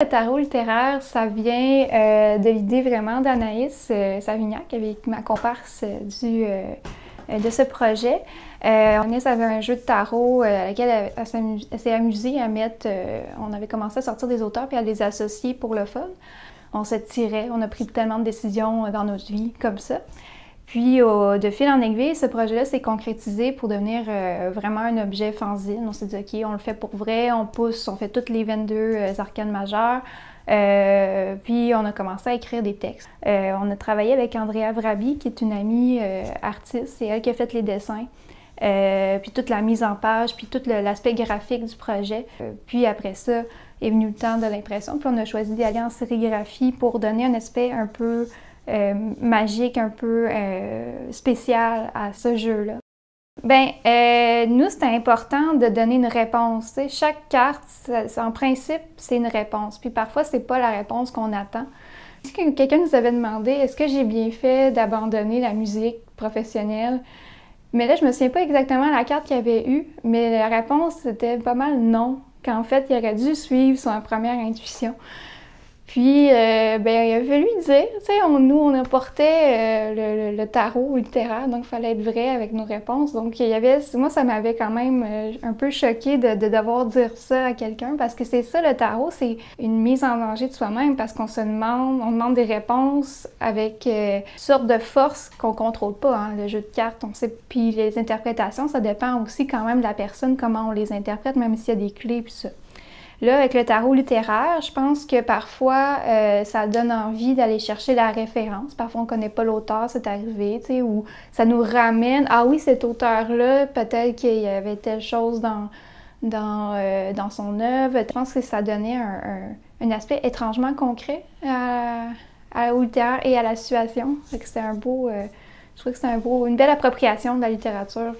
Le tarot littéraire, ça vient de l'idée vraiment d'Anaïs Savignac, avec ma comparse de ce projet. Anaïs avait un jeu de tarot à laquelle elle s'est amusée à mettre. On avait commencé à sortir des auteurs puis à les associer pour le fun. On se tirait, on a pris tellement de décisions dans notre vie comme ça. Puis, de fil en aiguille, ce projet-là s'est concrétisé pour devenir vraiment un objet fanzine. On s'est dit, OK, on le fait pour vrai, on pousse, on fait toutes les 22 arcanes majeures. Puis, on a commencé à écrire des textes. On a travaillé avec Andrea Vrabi, qui est une amie artiste. C'est elle qui a fait les dessins. Puis toute la mise en page, puis tout l'aspect graphique du projet. Puis après ça, est venu le temps de l'impression. Puis on a choisi d'y aller en sérigraphie pour donner un aspect un peu magique, un peu spécial à ce jeu-là. Nous, c'était important de donner une réponse. T'sais. Chaque carte, en principe, c'est une réponse. Puis parfois, c'est pas la réponse qu'on attend. Quelqu'un nous avait demandé, est-ce que j'ai bien fait d'abandonner la musique professionnelle? Mais là, je me souviens pas exactement la carte qu'il avait eue, mais la réponse, c'était pas mal non. Qu'en fait, il aurait dû suivre son première intuition. Puis, il a fallu dire, tu sais, nous, on apportait le tarot littéraire, donc il fallait être vrai avec nos réponses. Donc, moi, ça m'avait quand même un peu choquée de devoir dire ça à quelqu'un, parce que c'est ça, le tarot, c'est une mise en danger de soi-même, parce qu'on demande des réponses avec une sorte de force qu'on contrôle pas, hein, le jeu de cartes, on sait. Puis les interprétations, ça dépend aussi quand même de la personne, comment on les interprète, même s'il y a des clés, puis ça. Là, avec le tarot littéraire, je pense que parfois, ça donne envie d'aller chercher la référence. Parfois, on ne connaît pas l'auteur, c'est arrivé, tu sais, ou ça nous ramène « Ah oui, cet auteur-là, peut-être qu'il y avait telle chose dans son œuvre. » Je pense que ça donnait un aspect étrangement concret au littéraire et à la situation. C'était un beau, je trouve que c'est une belle appropriation de la littérature.